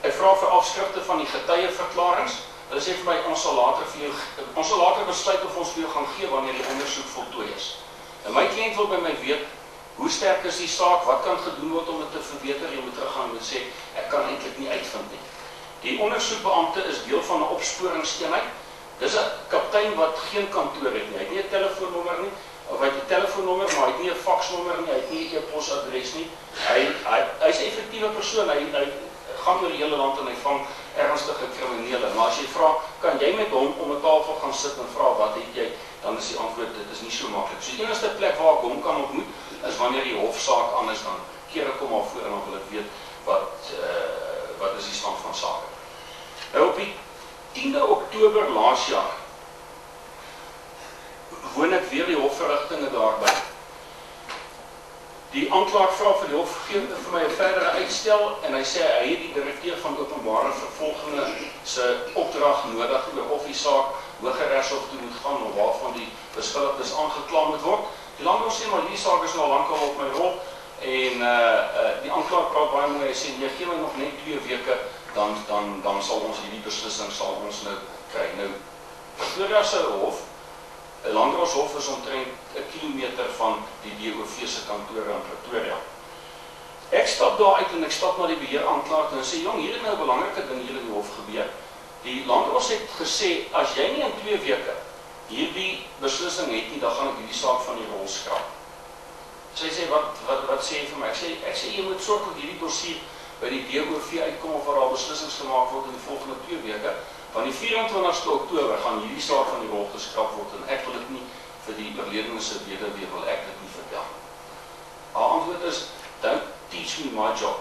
Ek vra vir afskrifte van die getuieverklarings. Hulle sê vir my, ons sal later besluit of ons vir jou gaan gee wanneer die ondersoek voltooi is. En my kliënt wil by my weet, hoe sterk is die saak, wat kan gedoen word om dit te verbeter? Jy moet teruggaan en moet sê, ek kan eintlik nie uitvind nie. Die ondersoekbeampte is deel van 'n opsporingseenheid. Dis 'n kaptein wat geen kantoor het nie. Hy het nie 'n telefoonnommer nie, of hy het 'n telefoonnommer, maar hy het nie 'n faksnommer nie, hy het nie 'n e-posadres nie. Hy's 'n effektiewe persoon. Hy gaan oor die hele land en hy vang ernstige kriminele. Maar as jy vra, kan jy met hom om 'n tafel gaan sit en vra wat het jy, dan is die antwoord, dit is nie so maklik. So die enigste plek waar ek hom kan ontmoet is wanneer die hofsaak aan is, dan keer ek hom af voor en dan wil ek weet wat is die stand van sake. Nou op die 10de Oktober laas jaar woon ek weer die hofverrigtinge daarby. Die aanklaer vra vir die hof gee vir my 'n verdere uitstel en hy sê hy het die direkteur van openbare vervolginge se opdrag nodig oor of die saak Hooggeregshof toe moet gaan of waarvan die beskuldigdes aangekla moet word. Die landbou sê maar hierdie saak is nou lankal op my rol en die aanklaer praat baie mooi, hy sê nee, gee my nog net 2 weke dan sal ons hierdie beslissing sal ons nou kry. Nou Pretoria se hof, 'n Landdroshof is omtrent 1 kilometer van die DOV se kantore in Pretoria. Ek stap daar uit en ek stap na die beheeraanklaer en sê, jong, hier het nou 'n belangrike ding hier in die hof gebeur. Die Landdros het gesê, as jy nie in 2 weke hierdie beslissing het nie, dan gaan ek hierdie saak van die rol skraap. Sy sê, wat sê jy vir my? Ek sê, jy moet sorg dat hierdie dossier by die DOV uitkom of daar beslissings gemaak word in die volgende 2 weke. Van die 24ste Oktober gaan hierdie saak van die rol geskraap word en ek wil dit nie vir die oorledene se weduwee wil ek dit nie vertel. Haar antwoord is, don't teach me my job.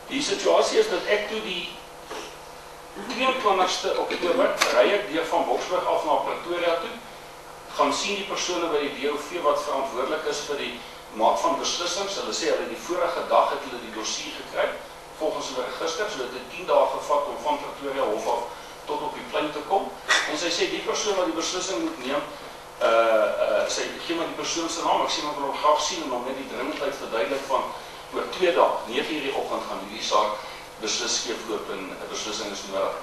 Die situasie is dat ek toe die 22ste Oktober ry ek deur van Boksburg af na Pretoria toe, gaan sien die persone by die DOV wat verantwoordelik is vir die maak van beslissings. Hulle sê hulle die vorige dag het hulle die dossier gekry volgens hulle register, so dit het 10 dae gevat om van Pretoria Hof af tot op die plein te kom. En sy sê die persoon wat die beslissing moet neem, sy gee my die persoon se naam, ek sê maar wil hom graag sien en hom net die dringendheid verduidelik van oor 2 dae, 9:00 die oggend gaan hierdie saak beslis skeefloop en 'n beslissing is nodig.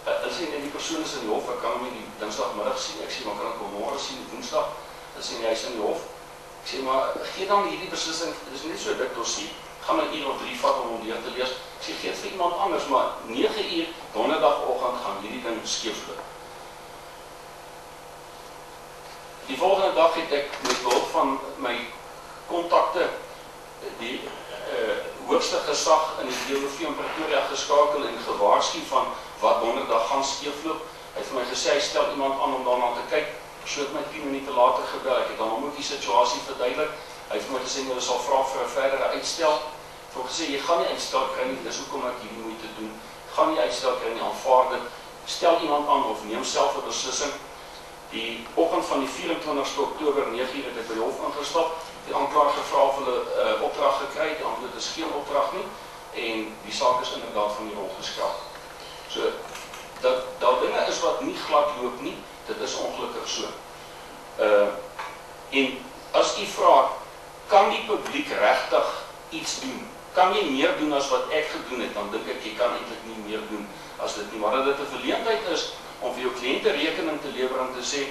Hulle sê nee, die persoon is in die hof, ek kan hom nie die Dinsdagmiddag sien, ek sê maar kan ek hom môre sien, die Woensdag, hulle sê nee, hy is in die hof. Ek sê maar gee dan hierdie beslissing, dit is net so dik dossier, gaan 'n uur of 3 vat om hom deur te lees. Ek sê gee dit vir iemand anders, maar 9:00 donderdagoggend gaan hierdie ding skeefloop. Die volgende dag het ek met behulp van my kontakte die hoogste gesag in die DOV in Pretoria geskakel en gewaarsku van wat donderdag gaan skeefloop. Hy het vir my gesê hy stel iemand aan om daarna te kyk. So het my 10 minute later gebel. Ek het dan hom ook die situasie verduidelik. Hy het vir my gesê jy sal vra vir 'n verdere uitstel. Ek het gesê jy gaan nie uitstel kry nie, dis hoekom ek hierdie moeite doen. Gaan nie uitstel kry nie, aanvaar dit. Stel iemand aan of neem self 'n beslissing. Die oggend van die 24ste Oktober 9:00 het ek by die hof ingestap. Die aanklaer gevra of hulle opdrag gekry het. Die antwoord is geen opdrag nie en die saak is inderdaad van die rol geskraap. So dat dinge is wat nie glad loop nie, dit is ongelukkig so. En as u vra, kan die publiek regtig iets doen? Kan jy meer doen as wat ek gedoen het? Dan dink ek jy kan eintlik nie meer doen as dit nie. Maar dat dit 'n verleentheid is om vir jou kliënte rekening te lewer en te sê,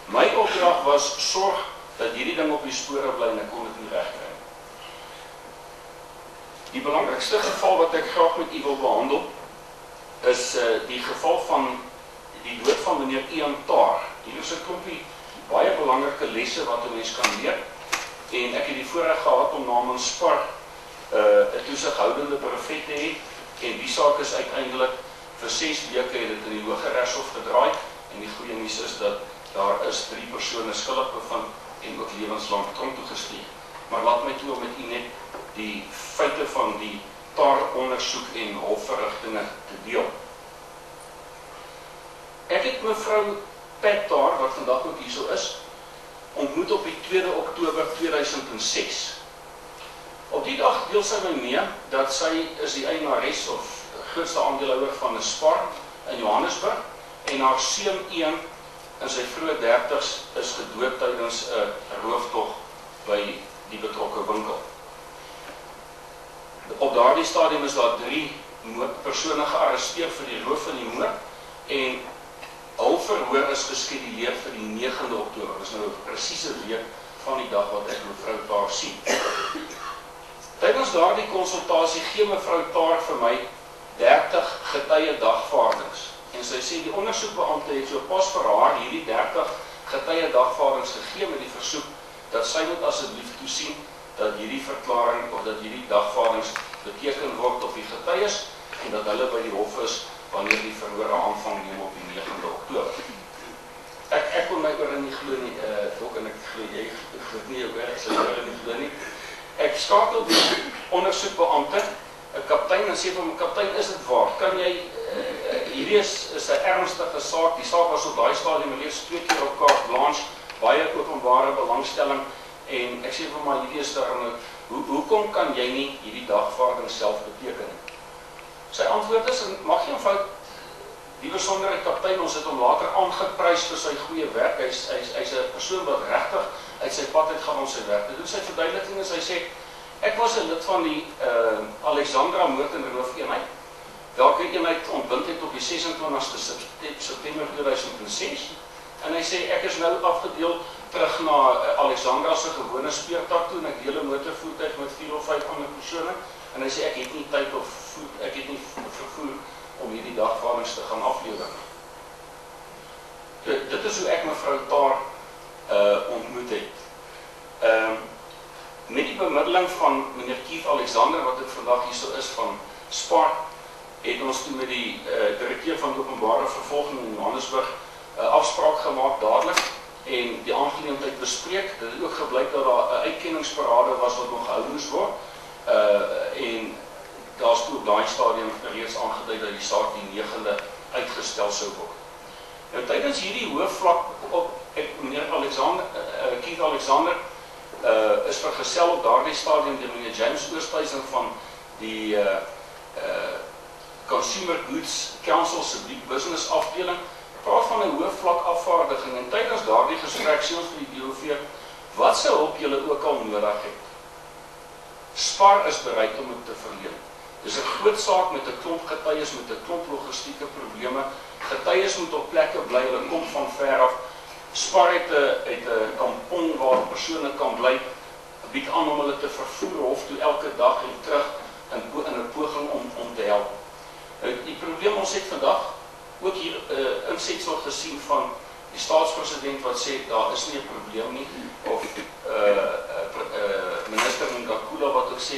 my opdrag was sorg dat hierdie ding op die spore bly en ek kon dit nie regkry nie. Die belangrikste geval wat ek graag met u wil behandel is die geval van die dood van meneer Ian Taar. Hier is 'n klompie baie belangrike lesse wat 'n mens kan leer en ek het die voorreg gehad om namens Spar 'n toesighoudende brevet te hê en die saak is uiteindelik vir 6 weke het dit in die Hooggeregshof gedraai en die goeie nuus is dat daar is 3 persone skuldig bevind en ook lewenslang tronk toegestuur. Maar laat my toe om met u net die feite van die Taar ondersoek en hofverrigtinge te deel. Ek het mevrou Pat Taar, wat vandag ook hierso is, ontmoet op die 2de Oktober 2006. Op die dag deel sy my mee dat sy is die eienares of grootste aandeelhouer van 'n Spar in Johannesburg en haar seun Ian in sy vroeë 30's is gedood tydens 'n rooftog by die betrokke winkel. Op daardie stadium is daar 3 persone gearresteer vir die roof en die moord en hul verhoor is geskeduleer vir die 9de Oktober. Dit is nou 'n presiese week van die dag wat ek mevrou Taar sien. Tydens daardie konsultasie gee mevrou Taar vir my 30 getuie dagvaardings. En sy sê die ondersoekbeampte het so pas vir haar hierdie 30 getuie dagvaardings gegee met die versoek dat sy moet asseblief toesien dat hierdie verklaring of dat hierdie dagvaardings beteken word op die getuies en dat hulle by die hof is wanneer die verhore aanvang neem op die 9de Oktober. Ek kon my oor nie glo nie, ook en ek glo jy glo nie oor, ek sê oor nie glo nie. Ek skakel die ondersoekbeampte, 'n kaptein en sê vir my kaptein, is dit waar? Kan jy hierdie is 'n ernstige saak. Die saak was op daai stadium reeds 2 keer op carte blanche, baie openbare belangstelling en ek sê vir my hierdie is daar hoekom kan jy nie hierdie dagvaarding self beteken nie? Sy antwoord is, mag jy fout, die besondere kaptein, ons het hom later aangeprys vir sy goeie werk, hy's 'n persoon wat regtig uit sy pad uit gaan om sy werk te doen. Sy verduideliking is, hy sê, ek was 'n lid van die Alexandra moord en roof eenheid, welke eenheid ontbind het op die 26ste September 2006, en hy sê, ek is nou afgedeel terug na Alexandra se gewone speurtak toe, en ek deel 'n motorvoertuig met 4 of 5 ander persone, en hy sê, ek het nie tyd of ek het nie vervoer om hierdie dagvaardings te gaan aflewer. Dit is hoe ek mevrou Taar ontmoet het. Met die bemiddeling van meneer Keith Alexander, wat dit vandag hierso is van SPAR, het ons toe met die direkteur van openbare vervolging in Johannesburg afspraak gemaak dadelik en die aangeleentheid bespreek. Dit het ook gebleik dat daar 'n uitkenningsparade was wat nog gehou moes word. En daar is toe op daai stadium reeds aangedui dat die saak die 9de uitgestel sou word. Nou tydens hierdie hoofvlak op meneer Keith Alexander is vergesel op daardie stadium deur meneer James Oosthuizen van die Consumer Goods Council se business afdeling. Praat van 'n hoofvlak afvaardiging en tydens daardie gesprek sê ons vir die DOV wat se hulp julle ook al nodig het. SPAR is bereid om dit te verleen. Dis 'n groot saak met 'n klomp getuies met 'n klomp logistieke probleme. Getuies moet op plekke bly, hulle kom van ver af. SPAR het 'n kampong waar persone kan bly, bied aan om hulle te vervoer hof toe elke dag en terug in 'n poging om te help. Die probleem ons het vandag ook hier insetsel gesien van die staatspresident wat sê daar is nie 'n probleem nie, of minister Ngakula wat ook sê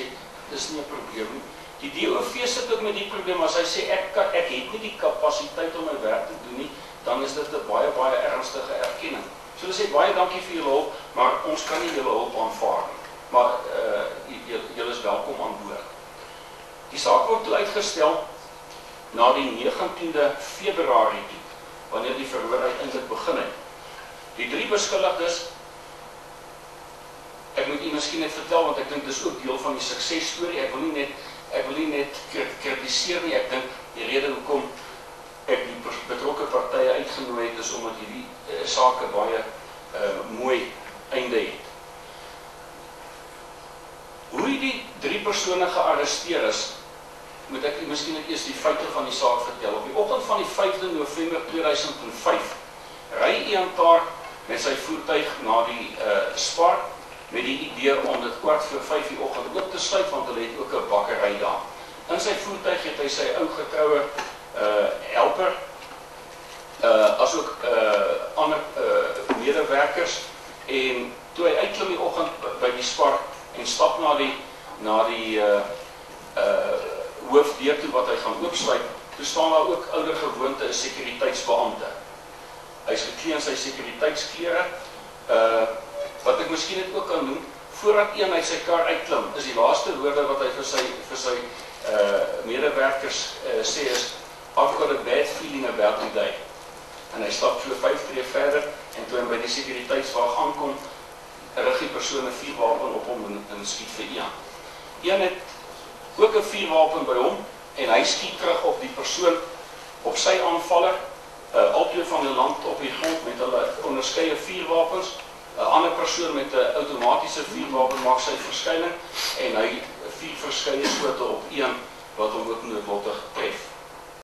dis nie 'n probleem nie. Die DOV sit ook met die probleem as hy sê ek het nie die kapasiteit om my werk te doen nie, dan is dit 'n baie ernstige erkenning. So hulle sê baie dankie vir julle hulp, maar ons kan nie julle hulp aanvaar nie. Maar julle is welkom aan boord. Die saak word toe uitgestel na die 19de Februarie toe, wanneer die verhoor uiteindelik begin het. Die 3 beskuldigdes, ek moet u miskien net vertel, want ek dink dis ook deel van die suksesstorie. Ek wil nie net kritiseer nie. Ek dink die rede hoekom ek die betrokke partye uitgenooi het is omdat hierdie sake baie mooi einde het. Hoe die 3 persone gearresteer is, moet ek miskien net eers die feite van die saak vertel. Op die oggend van die 5de November 2005 ry Ian Taar met sy voertuig na die SPAR met die idee om dit 4:45 die oggend oop te sluit, want hulle het ook 'n bakkery daar. In sy voertuig het hy sy ou getroue helper, asook ander medewerkers, en toe hy uitklim die oggend by die SPAR en stap na die hoofdeur toe wat hy gaan oopsluit, toe staan daar ook ouer gewoonte 'n sekuriteitsbeampte. Hy is geklee in sy sekuriteitsklere. Wat ek miskien net ook kan doen, voordat een uit sy kar uitklim, is die laaste woorde wat hy vir sy medewerkers sê is, I've got a bad feeling about today. En hy stap so 5 tree verder, en toe hy by die sekuriteitswag aankom, rig die persoon 'n vuurwapen op hom en skiet vir Ian. Ian het ook 'n vuurwapen by hom, en hy skiet terug op die persoon, op sy aanvaller, albei van hulle land op die grond met hulle onderskeie vuurwapens, 'n ander persoon met 'n outomatiese vuurwapen maak sy verskyning en hy 4 verskeie skote op een wat hom ook noodlottig